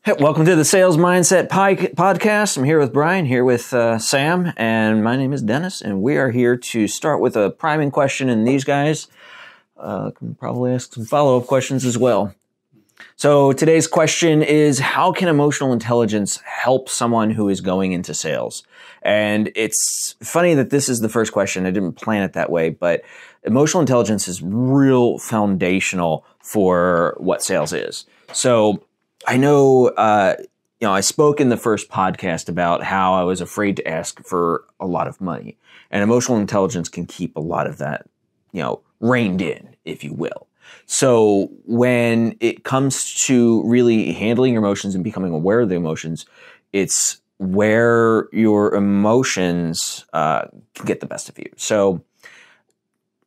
Hey, welcome to the Sales Mindset Podcast. I'm here with Brian, here with Sam, and my name is Dennis, and we are here to start with a priming question, and these guys can probably ask some follow-up questions as well. So today's question is, how can emotional intelligence help someone who is going into sales? And it's funny that this is the first question. I didn't plan it that way, but emotional intelligence is real foundational for what sales is. So I know, I spoke in the first podcast about how I was afraid to ask for a lot of money, and emotional intelligence can keep a lot of that, reined in, if you will. So when it comes to really handling your emotions and becoming aware of the emotions, it's where your emotions can get the best of you. So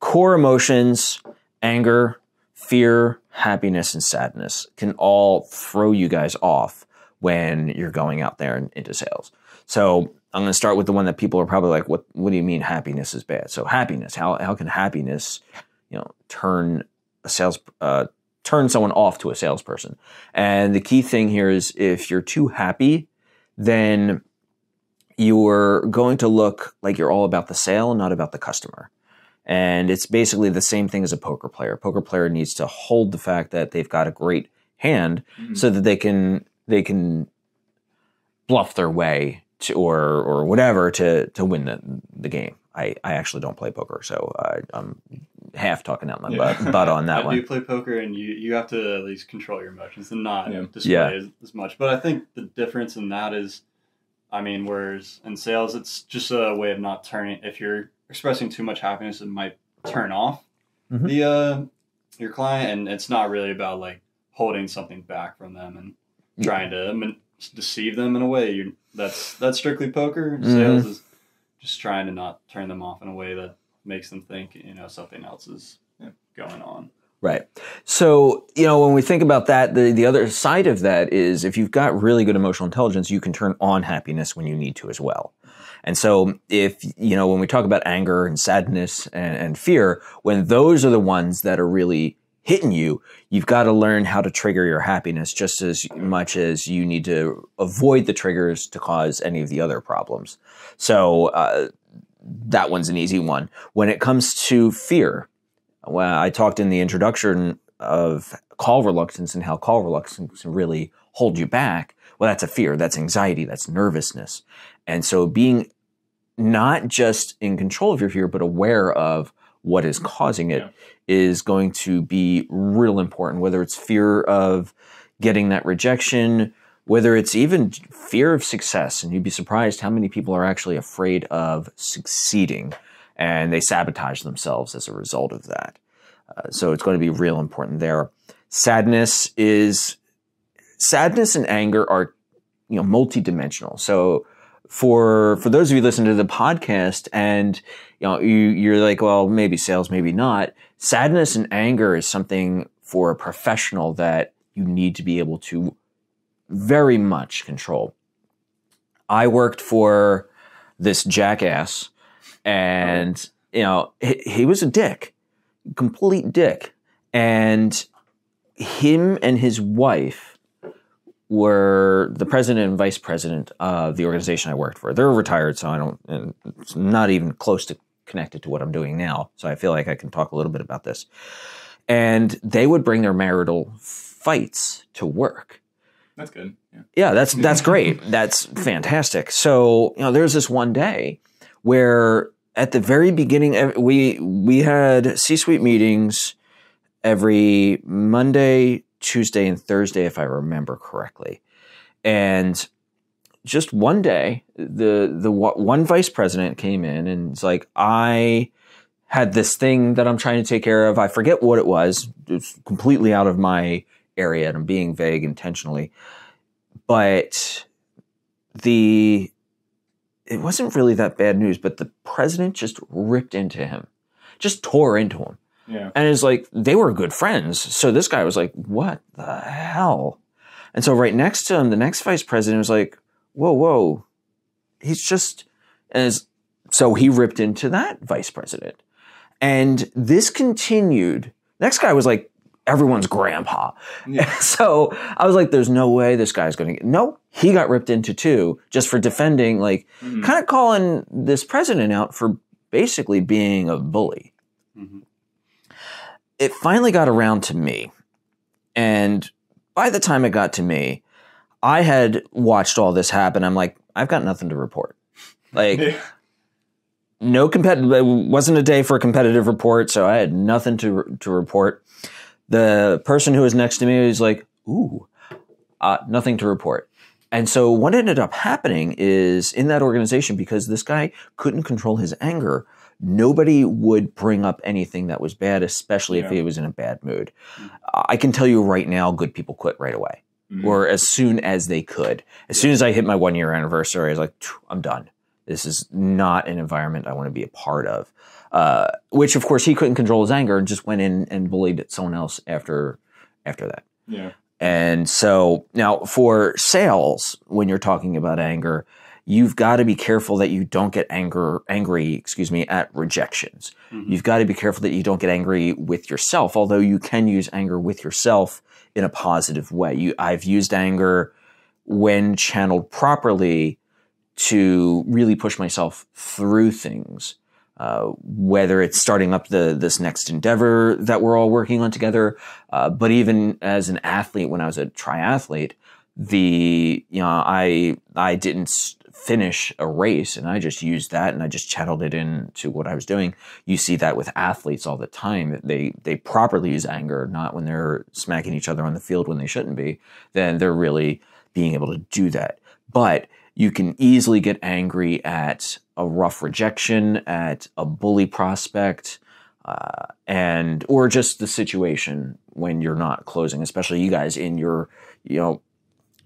core emotions, anger, fear, happiness, and sadness can all throw you guys off when you're going out there and into sales. So I'm going to start with the one that people are probably like, what do you mean happiness is bad? So happiness, how can happiness, turn someone off to a salesperson? And the key thing here is, if you're too happy, then you're going to look like you're all about the sale and not about the customer. And it's basically the same thing as a poker player. A poker player needs to hold the fact that they've got a great hand so that they can bluff their way to, or whatever to win the game. I actually don't play poker, so I'm half talking out my butt on that one. I do play poker, and you have to at least control your emotions and not display as much. But I think the difference in that is, whereas in sales, it's just a way of not turning. If you're expressing too much happiness, it might turn off your client, and it's not really about like holding something back from them and trying to deceive them in a way. That's strictly poker. Sales is just trying to not turn them off in a way that makes them think something else is going on. Right. So, when we think about that, the other side of that is, if you've got really good emotional intelligence, you can turn on happiness when you need to as well. And so if, when we talk about anger and sadness and fear, when those are the ones that are really hitting you, you've got to learn how to trigger your happiness just as much as you need to avoid the triggers to cause any of the other problems. So that one's an easy one. When it comes to fear, well, I talked in the introduction of call reluctance and how call reluctance can really hold you back. Well, that's a fear. That's anxiety. That's nervousness. And so being not just in control of your fear, but aware of what is causing it is going to be real important, whether it's fear of getting that rejection, whether it's even fear of success. And you'd be surprised how many people are actually afraid of succeeding, and they sabotage themselves as a result of that. So it's going to be real important there. Sadness and anger are, multidimensional. So for those of you listening to the podcast and, you're like, well, maybe sales, maybe not. Sadness and anger is something for a professional that you need to be able to very much control. I worked for this jackass, and, he was a dick, complete dick. And him and his wife were the president and vice president of the organization I worked for. They're retired, so it's not even close to connected to what I'm doing now. So I feel like I can talk a little bit about this. And they would bring their marital fights to work. That's good. Yeah, that's great. That's fantastic. So, there's this one day where at the very beginning, we had C-suite meetings every Monday, Tuesday, and Thursday, if I remember correctly. And just one day, the one vice president came in and it's like, I had this thing that I'm trying to take care of. I forget what it was. It's completely out of my area, and I'm being vague intentionally. But it wasn't really that bad news, but the president just ripped into him, just tore into him. Yeah. And it's like, they were good friends. So this guy was like, what the hell? And so right next to him, the next vice president was like, whoa. So he ripped into that vice president. And this continued. Next guy was like everyone's grandpa. Yeah. So I was like, there's no way this guy's going to get, no, he got ripped into too, just for defending, like kind of calling this president out for basically being a bully. Mm-hmm. It finally got around to me. And by the time it got to me, I had watched all this happen. I'm like, I've got nothing to report. Like, no competitive, it wasn't a day for a competitive report, so I had nothing to report. The person who was next to me was like, ooh, nothing to report. And so what ended up happening is in that organization, because this guy couldn't control his anger, nobody would bring up anything that was bad, especially if he was in a bad mood. I can tell you right now, good people quit right away, or as soon as they could. As soon as I hit my 1 year anniversary, I was like, I'm done. This is not an environment I want to be a part of. Which, of course, he couldn't control his anger and just went in and bullied someone else after that. Yeah. And so now for sales, when you're talking about anger, you've got to be careful that you don't get angry at rejections. Mm-hmm. You've got to be careful that you don't get angry with yourself, although you can use anger with yourself in a positive way. I've used anger when channeled properly to really push myself through things. Whether it's starting up this next endeavor that we're all working on together, but even as an athlete, when I was a triathlete, I didn't finish a race, and I just used that and I just channeled it into what I was doing. You see that with athletes all the time. They properly use anger, not when they're smacking each other on the field when they shouldn't be. Then they're really being able to do that. But you can easily get angry at a rough rejection, at a bully prospect, or just the situation when you're not closing, especially you guys in your,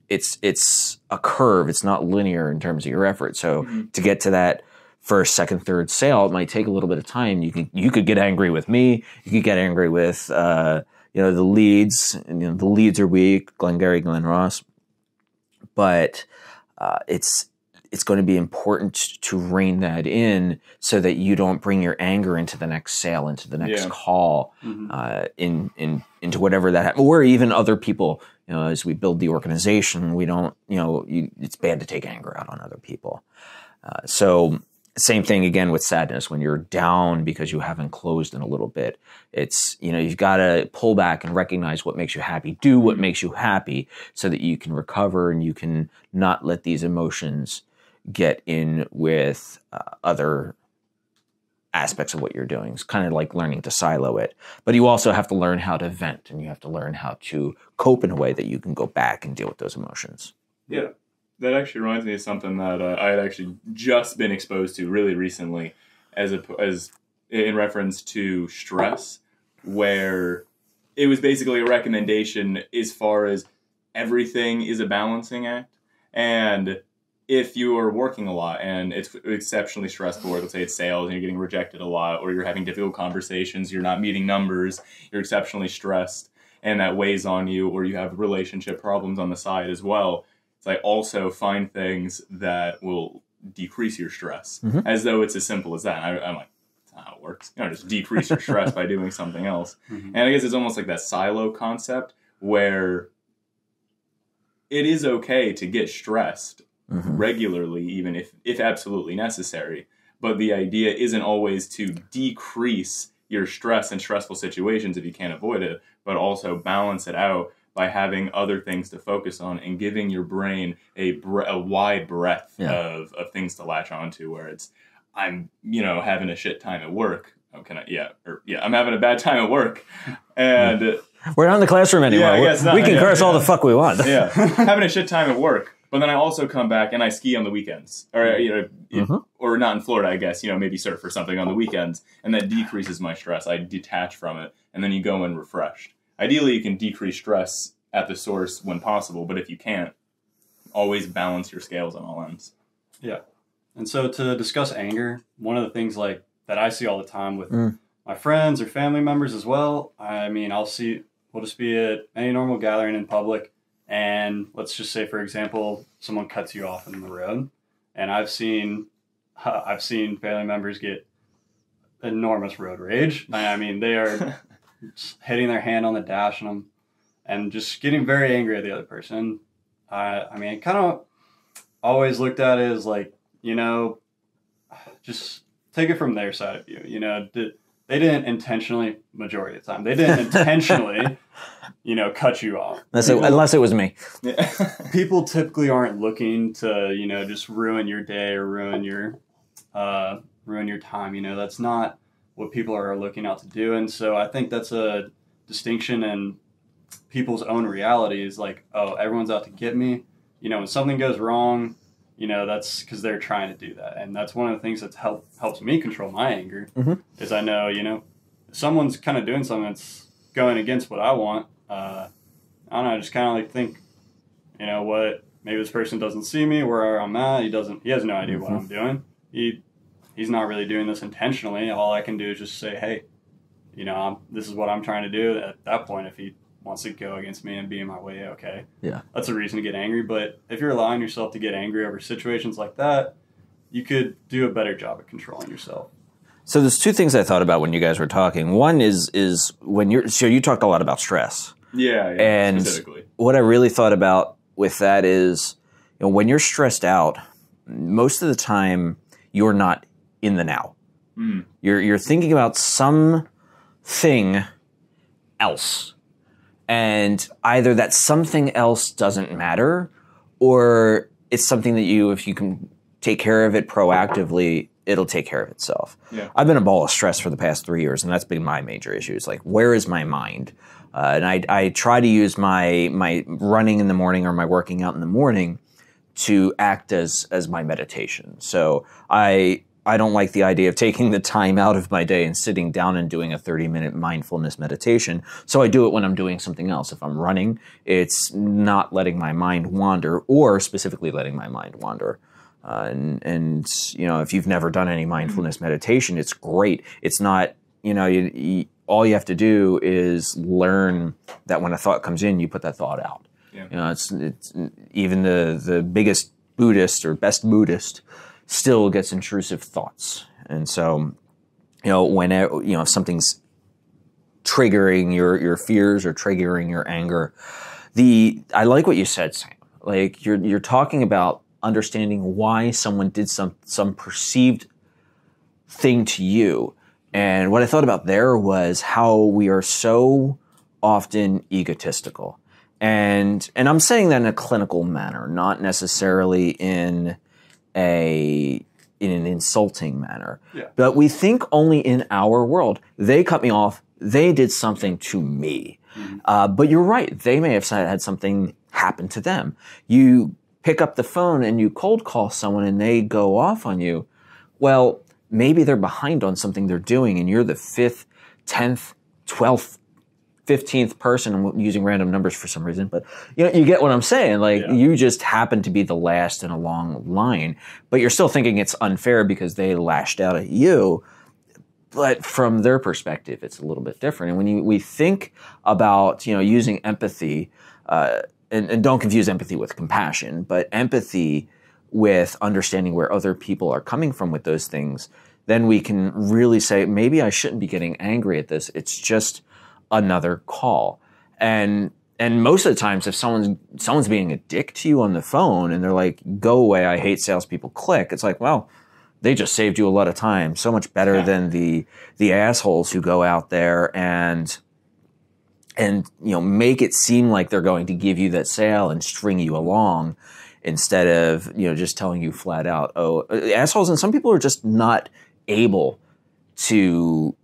it's a curve. It's not linear in terms of your effort. So to get to that first, second, third sale, it might take a little bit of time. You could get angry with me. You could get angry with, the leads. And, the leads are weak, Glengarry, Glen Ross. But it's going to be important to rein that in so that you don't bring your anger into the next sale, into the next call, into whatever that happens, or even other people. As we build the organization, we don't, it's bad to take anger out on other people. So same thing again with sadness. When you're down because you haven't closed in a little bit, it's, you've got to pull back and recognize what makes you happy. Do what makes you happy so that you can recover and you can not let these emotions get in with other aspects of what you're doing. It's kind of like learning to silo it. But you also have to learn how to vent, and you have to learn how to cope in a way that you can go back and deal with those emotions. Yeah. That actually reminds me of something that I had actually just been exposed to really recently as in reference to stress, where it was basically a recommendation as far as everything is a balancing act. And if you are working a lot and it's exceptionally stressful, or let's say it's sales and you're getting rejected a lot, or you're having difficult conversations, you're not meeting numbers, you're exceptionally stressed, and that weighs on you, or you have relationship problems on the side as well, it's like also find things that will decrease your stress, as though it's as simple as that. I'm like, that's not how it works. Just decrease your stress by doing something else. And I guess it's almost like that silo concept where it is okay to get stressed regularly, even if absolutely necessary. But the idea isn't always to decrease your stress in stressful situations if you can't avoid it, but also balance it out by having other things to focus on and giving your brain a wide breadth of things to latch onto, where it's, I'm, having a shit time at work. I'm having a bad time at work. And we're not in the classroom anymore. We can curse all the fuck we want. Having a shit time at work. But then I also come back and I ski on the weekends, or or not in Florida, I guess. Maybe surf or something on the weekends, and that decreases my stress. I detach from it, and then you go in refreshed. Ideally, you can decrease stress at the source when possible, but if you can't, always balance your scales on all ends. Yeah, and so to discuss anger, one of the things like that I see all the time with my friends or family members as well. I mean, we'll just be at any normal gathering in public. And let's just say, for example, someone cuts you off in the road, and I've seen family members get enormous road rage. I mean, they are just hitting their hand on the dash on them and just getting very angry at the other person. I mean, kind of always looked at it as like, you know, just take it from their side of view. You know, they didn't intentionally, majority of the time, they didn't intentionally, you know, cut you off. Unless it was me. People typically aren't looking to, you know, just ruin your day or ruin your time. You know, that's not what people are looking out to do. And so I think that's a distinction in people's own reality is like, oh, everyone's out to get me. You know, when something goes wrong, you know, that's because they're trying to do that. And that's one of the things that's helps me control my anger is I know, you know, if someone's kind of doing something that's going against what I want, I don't know, I just kind of like think, you know what, maybe this person doesn't see me where I'm at. He has no idea what I'm doing. He's not really doing this intentionally. All I can do is just say, hey, you know, this is what I'm trying to do. At that point, if he wants to go against me and be in my way, okay. Yeah. That's a reason to get angry. But if you're allowing yourself to get angry over situations like that, you could do a better job at controlling yourself. So there's two things I thought about when you guys were talking. One is when you talked a lot about stress. Yeah, and specifically. What I really thought about with that is, you know, when you're stressed out, most of the time you're not in the now. Mm. You're thinking about something else. And either that something else doesn't matter, or it's something that if you can take care of it proactively, it'll take care of itself. Yeah. I've been a ball of stress for the past 3 years, and that's been my major issue. It's like, where is my mind? And I try to use my running in the morning or my working out in the morning to act as my meditation. So I don't like the idea of taking the time out of my day and sitting down and doing a 30-minute mindfulness meditation. So I do it when I'm doing something else. If I'm running, it's not letting my mind wander, or specifically letting my mind wander. And you know, if you've never done any mindfulness meditation, it's great. It's not, you know, all you have to do is learn that when a thought comes in, you put that thought out. Yeah. You know, it's even the biggest Buddhist or best Buddhist still gets intrusive thoughts. And so, you know, if something's triggering your fears or triggering your anger, I like what you said, Sam. Like you're talking about understanding why someone did some perceived thing to you. And what I thought about there was how we are so often egotistical. And I'm saying that in a clinical manner, not necessarily in an insulting manner. Yeah. But we think only in our world. They cut me off. They did something to me. Mm-hmm. But you're right. They may have had something happen to them. You pick up the phone and you cold call someone and they go off on you. Well, maybe they're behind on something they're doing and you're the 5th, 10th, 12th, 15th person. I'm using random numbers for some reason, but you know, you get what I'm saying. Like you just happen to be the last in a long line, but you're still thinking it's unfair because they lashed out at you. But from their perspective, it's a little bit different. And when we think about, you know, using empathy, and don't confuse empathy with compassion, but empathy with understanding where other people are coming from with those things, then we can really say, maybe I shouldn't be getting angry at this. It's just another call. And most of the times if someone's being a dick to you on the phone and they're like, go away, I hate salespeople, click. It's like, well, they just saved you a lot of time. So much better than the assholes who go out there and you know, make it seem like they're going to give you that sale and string you along instead of, you know, just telling you flat out, oh, assholes. And some people are just not able to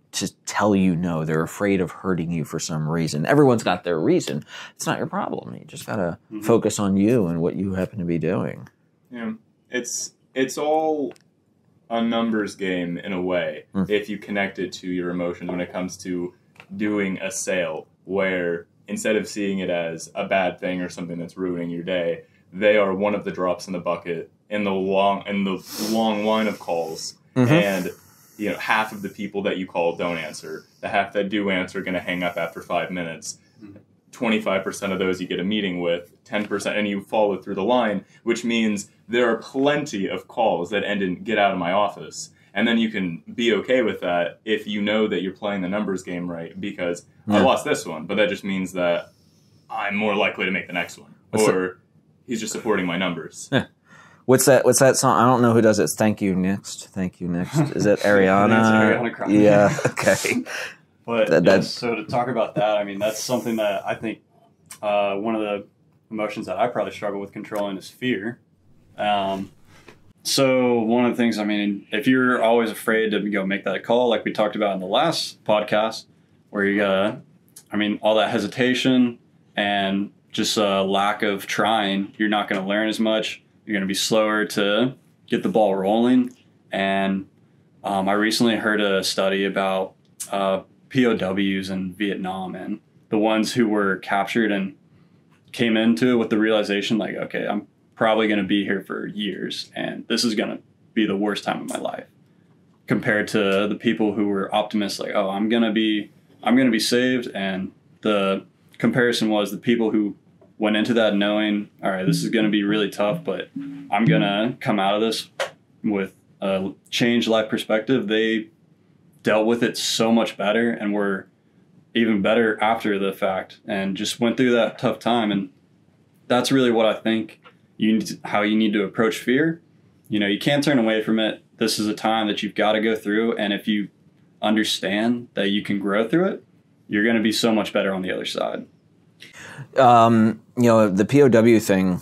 tell you no. They're afraid of hurting you for some reason. Everyone's got their reason. It's not your problem. You just got to focus on you and what you happen to be doing. Yeah. It's all a numbers game in a way if you connect it to your emotions when it comes to doing a sale, where instead of seeing it as a bad thing or something that's ruining your day, they are one of the drops in the bucket in the long line of calls. And you know, half of the people that you call don't answer. The half that do answer are going to hang up after 5 minutes. 25% of those you get a meeting with, 10%, and you follow through the line, which means there are plenty of calls that end in get out of my office. And then you can be okay with that if you know that you're playing the numbers game right, because I lost this one, but that just means that I'm more likely to make the next one. He's just supporting my numbers. Yeah. What's that song? I don't know who does it. It's Thank You Next. Thank You Next. Is it Ariana? It's Ariana Grande. Yeah, okay. But so to talk about that, I mean, that's something that I think one of the emotions that I probably struggle with controlling is fear. So one of the things, I mean, if you're always afraid to go make that call, like we talked about in the last podcast, where you gotta, I mean, all that hesitation and just a lack of trying, you're not going to learn as much. You're going to be slower to get the ball rolling. And I recently heard a study about POWs in Vietnam and the ones who were captured and came into it with the realization like, okay, I'm probably going to be here for years and this is going to be the worst time of my life, compared to the people who were optimists like, oh, I'm going to be saved. And the comparison was the people who went into that knowing, all right, this is going to be really tough, but I'm going to come out of this with a changed life perspective. They dealt with it so much better and were even better after the fact and just went through that tough time. And that's really what I think how you need to approach fear. You know, you can't turn away from it. This is a time that you've got to go through. And if you understand that you can grow through it, you're going to be so much better on the other side. You know, the POW thing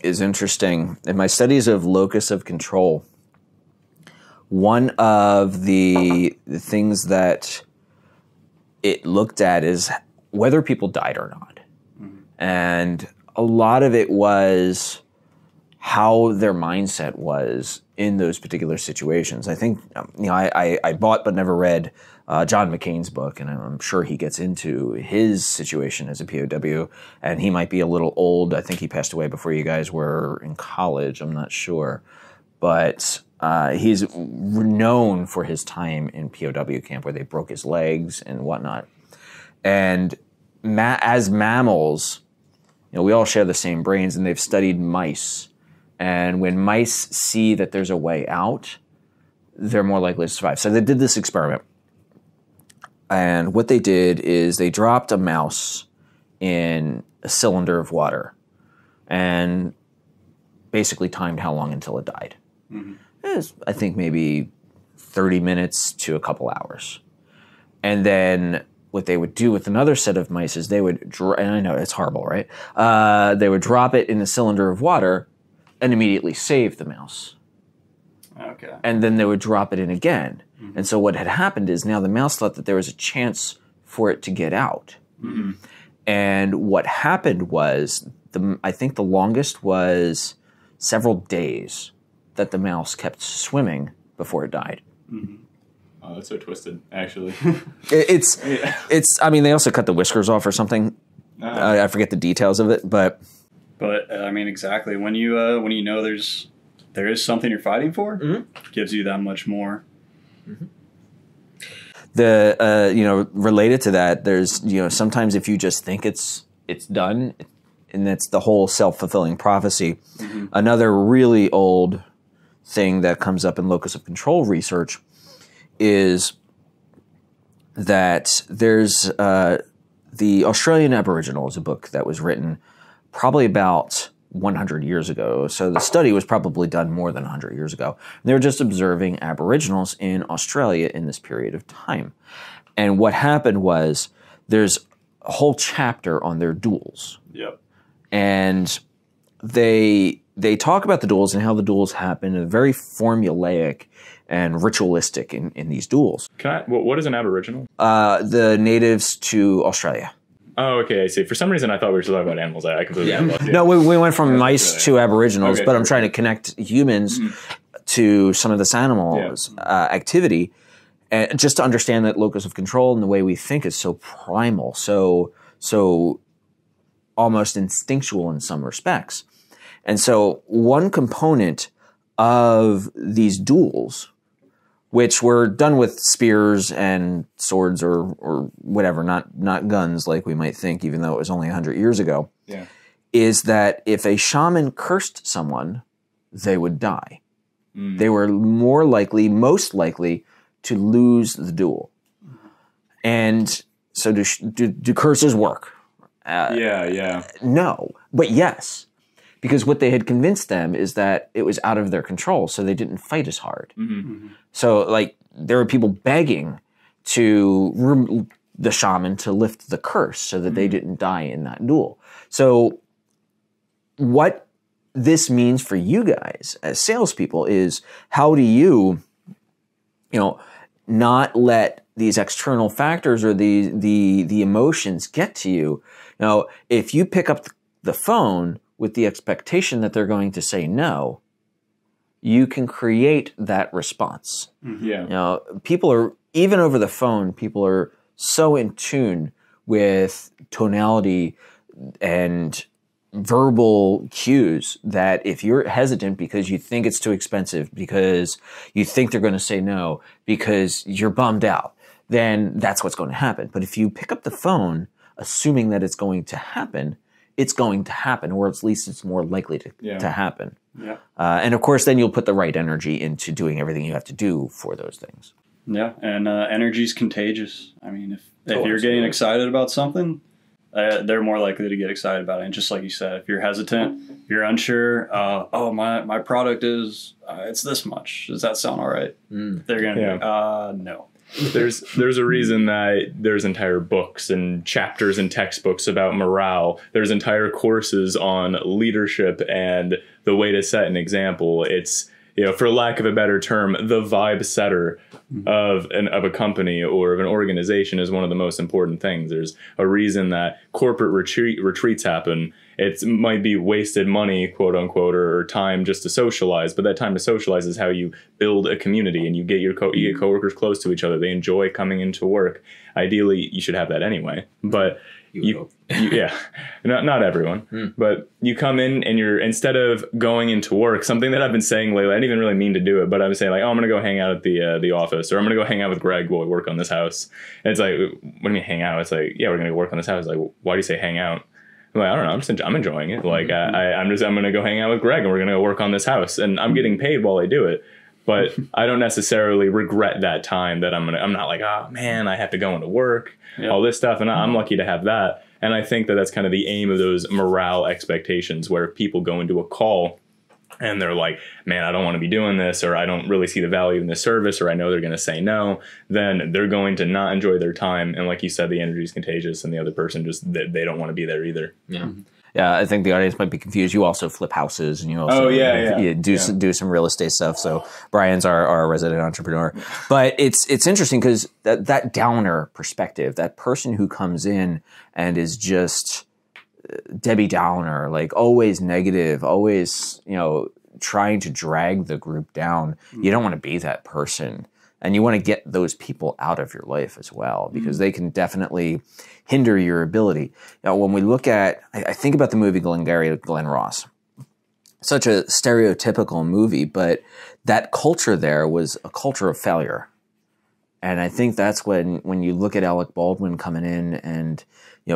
is interesting. In my studies of locus of control, one of the things that it looked at is whether people died or not. Mm-hmm. And a lot of it was how their mindset was in those particular situations. I think, you know, I bought but never read John McCain's book, and I'm sure he gets into his situation as a POW, and he might be a little old. I think he passed away before you guys were in college. I'm not sure. But he's known for his time in POW camp where they broke his legs and whatnot. And as mammals, you know, we all share the same brains, and they've studied mice. And when mice see that there's a way out, they're more likely to survive. So they did this experiment. And what they did is they dropped a mouse in a cylinder of water and basically timed how long until it died. Mm-hmm. It was, I think, maybe 30 minutes to a couple hours. And then what they would do with another set of mice is they would, and I know it's horrible, right? They would drop it in a cylinder of water and immediately save the mouse. Okay. And then they would drop it in again. Mm-hmm. And so what had happened is now the mouse thought that there was a chance for it to get out. Mm-hmm. And what happened was, I think the longest was several days that the mouse kept swimming before it died. Mm-hmm. Oh, that's so twisted, actually. It's. I mean, they also cut the whiskers off or something. I forget the details of it, but I mean, exactly. When you know there is something you're fighting for, mm-hmm. gives you that much more. Mm-hmm. Related to that, there's, sometimes if you just think it's done, and that's the whole self-fulfilling prophecy. Mm-hmm. Another really old thing that comes up in locus of control research is that there's the Australian Aboriginal is a book that was written probably about 100 years ago. So the study was probably done more than 100 years ago. They were just observing Aboriginals in Australia in this period of time. And what happened was there's a whole chapter on their duels. Yep. And they talk about the duels and how the duels happen, very formulaic and ritualistic in these duels. What is an Aboriginal? The natives to Australia. Oh, okay, I see. For some reason, I thought we were still talking about animals. I completely lost you. No, we went from mice to Aboriginals, but I'm trying to connect humans to some of this animals' activity, and just to understand that locus of control and the way we think is so primal, so almost instinctual in some respects. And so one component of these duels, which were done with spears and swords or whatever, not guns like we might think, even though it was only 100 years ago, is that if a shaman cursed someone, they would die. They were most likely to lose the duel. And so do curses work? No, but yes. Because what they had convinced them is that it was out of their control, so they didn't fight as hard. So, like, there were people begging the shaman to lift the curse so that they didn't die in that duel. So, what this means for you guys as salespeople is, how do you not let these external factors or the emotions get to you? If you pick up the phone with the expectation that they're going to say no, you can create that response. People are, even over the phone, people are so in tune with tonality and verbal cues that if you're hesitant because you think it's too expensive, because you think they're going to say no, because you're bummed out, then that's what's going to happen. But if you pick up the phone assuming that it's going to happen, it's going to happen, or at least it's more likely to happen. And of course, then you'll put the right energy into doing everything you have to do for those things. Yeah, and energy's contagious. I mean, if you're getting excited about something, they're more likely to get excited about it. And just like you said, if you're hesitant, if you're unsure, my product is, it's this much. Does that sound all right? They're going to be, no. There's a reason that there's entire books and chapters and textbooks about morale. There's entire courses on leadership and the way to set an example. It's, for lack of a better term, the vibe setter of a company or of an organization is one of the most important things. There's a reason that corporate retreats happen. It might be wasted money, quote unquote, or time just to socialize, but that time to socialize is how you build a community and you get you get coworkers close to each other. They enjoy coming into work. Ideally, you should have that anyway, but not everyone, but you come in and instead of going into work, something that I've been saying lately, I didn't even really mean to do it, but I'm saying like, I'm going to go hang out at the office, or I'm going to go hang out with Greg while we work on this house. And it's like, what do you mean hang out? It's like, yeah, we're going to work on this house. Like, why do you say hang out? I'm like, I don't know. I'm enjoying it. Like, I'm going to go hang out with Greg and we're going to go work on this house, and I'm getting paid while I do it. But I don't necessarily regret that time that I'm not like, oh man, I have to go into work, all this stuff. And I'm lucky to have that. And I think that that's kind of the aim of those morale expectations, where people go into a call and they're like, man, I don't want to be doing this, or I don't really see the value in this service, or I know they're going to say no, then they're going to not enjoy their time. And like you said, the energy is contagious, and the other person just, they don't want to be there either. Yeah, I think the audience might be confused. You also flip houses, and you also do some real estate stuff. So Brian's our resident entrepreneur. But it's interesting because that downer perspective, that person who comes in and is just Debbie Downer, like always negative, always trying to drag the group down. You don't want to be that person. And you want to get those people out of your life as well, because they can definitely hinder your ability. Now, when we look at, I think about the movie Glengarry Glen Ross. Such a stereotypical movie, but that culture there was a culture of failure. And I think that's when you look at Alec Baldwin coming in and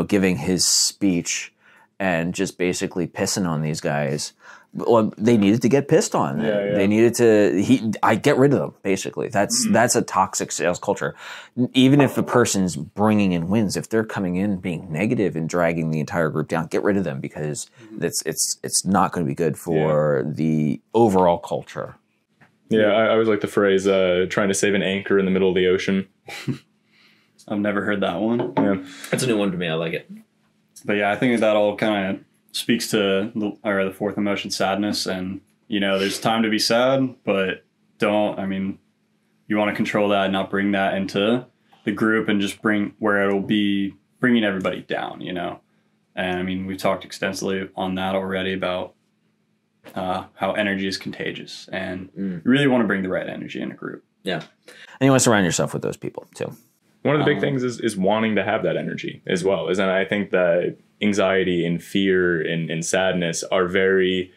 giving his speech and just basically pissing on these guys. Well, they needed to get pissed on. They needed to. I get rid of them. Basically, that's a toxic sales culture. Even if the person's bringing in wins, if they're coming in being negative and dragging the entire group down, get rid of them, because it's not going to be good for the overall culture. Yeah, I always like the phrase "trying to save an anchor in the middle of the ocean." I've never heard that one. Yeah, that's a new one to me. I like it. But yeah, I think that all kind of speaks to the fourth emotion, sadness. And there's time to be sad, but you want to control that and not bring that into the group, and just bring where it'll be bringing everybody down, and we've talked extensively on that already about how energy is contagious, and you really want to bring the right energy in a group. And you want to surround yourself with those people too. One of the big things is wanting to have that energy as well. And I think that anxiety and fear and sadness are very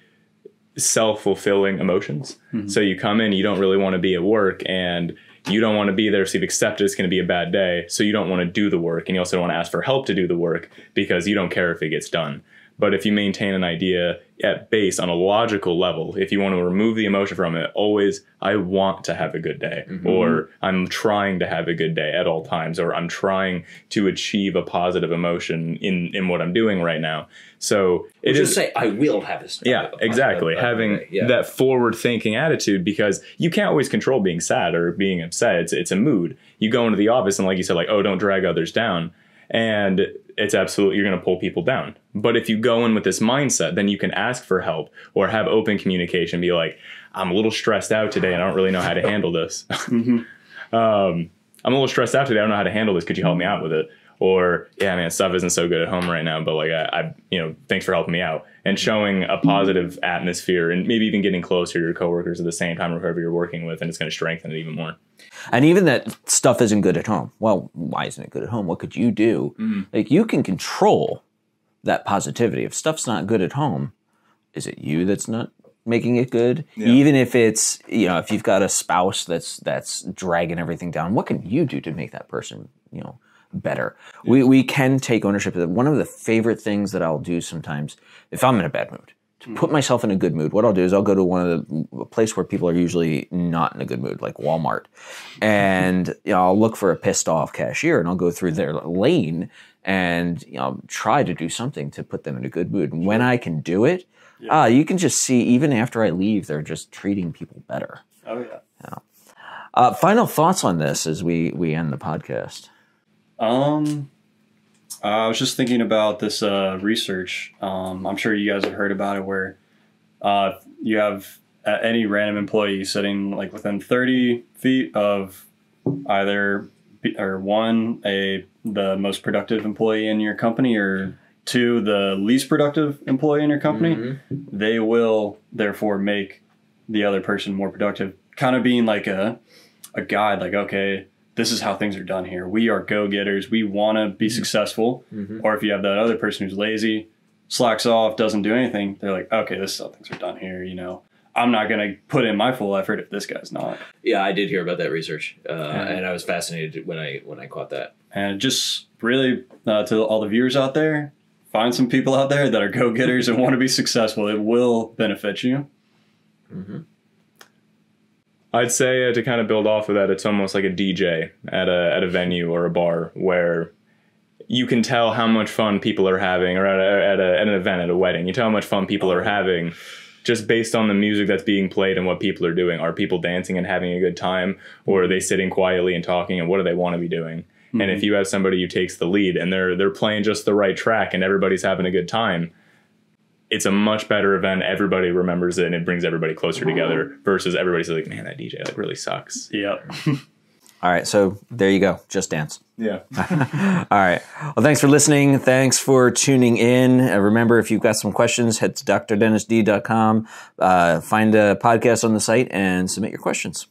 self-fulfilling emotions. So you come in, you don't really want to be at work, and you don't want to be there, so you've accepted it's going to be a bad day, so you don't want to do the work, and you also don't want to ask for help to do the work because you don't care if it gets done. But if you maintain an idea at base on a logical level, if you want to remove the emotion from it, always, I want to have a good day, or I'm trying to have a good day at all times, or I'm trying to achieve a positive emotion in what I'm doing right now. So it just say, I will have this. Yeah, exactly. Having that forward thinking attitude, because you can't always control being sad or being upset. It's a mood. You go into the office and like you said, like, oh, don't drag others down. And it's absolutely, you're going to pull people down. But if you go in with this mindset, then you can ask for help or have open communication, be like, I'm a little stressed out today and I don't really know how to handle this. I'm a little stressed out today. I don't know how to handle this. Could you help me out with it? Or, yeah, man, stuff isn't so good at home right now, but like, I thanks for helping me out. And showing a positive atmosphere and maybe even getting closer to your coworkers at the same time or whoever you're working with, and it's going to strengthen it even more. And even that stuff isn't good at home. Well, why isn't it good at home? What could you do? Like, you can control that positivity. If stuff's not good at home, is it you that's not making it good? Yeah. Even if it's, if you've got a spouse that's dragging everything down, what can you do to make that person, better? Yeah. We can take ownership of it. One of the favorite things that I'll do sometimes, if I'm in a bad mood, to put myself in a good mood, what I'll do is I'll go to a place where people are usually not in a good mood, like Walmart. And I'll look for a pissed off cashier and I'll go through their lane and try to do something to put them in a good mood. And when I can do it, you can just see, even after I leave, they're just treating people better. Oh, yeah. Final thoughts on this as we end the podcast. I was just thinking about this research. I'm sure you guys have heard about it, where you have any random employee sitting like within 30 feet of either the most productive employee in your company, or two, the least productive employee in your company. They will therefore make the other person more productive. Kind of being like a guide, like, okay, this is how things are done here. We are go-getters. We want to be successful. Or if you have that other person who's lazy, slacks off, doesn't do anything, they're like, okay, this is how things are done here. I'm not going to put in my full effort if this guy's not. Yeah, I did hear about that research, and I was fascinated when I caught that. And just really, to all the viewers out there, find some people out there that are go-getters and want to be successful. It will benefit you. I'd say to kind of build off of that, it's almost like a DJ at a venue or a bar, where you can tell how much fun people are having, or at an event, at a wedding. You tell how much fun people are having just based on the music that's being played and what people are doing. Are people dancing and having a good time, or are they sitting quietly and talking, and what do they want to be doing? And if you have somebody who takes the lead and they're playing just the right track and everybody's having a good time, it's a much better event. Everybody remembers it, and it brings everybody closer together, versus everybody's like, man, that DJ like really sucks. Yep. All right. So there you go. Just dance. Yeah. All right. Well, thanks for listening. Thanks for tuning in. Remember, if you've got some questions, head to drdennisd.com, find a podcast on the site and submit your questions.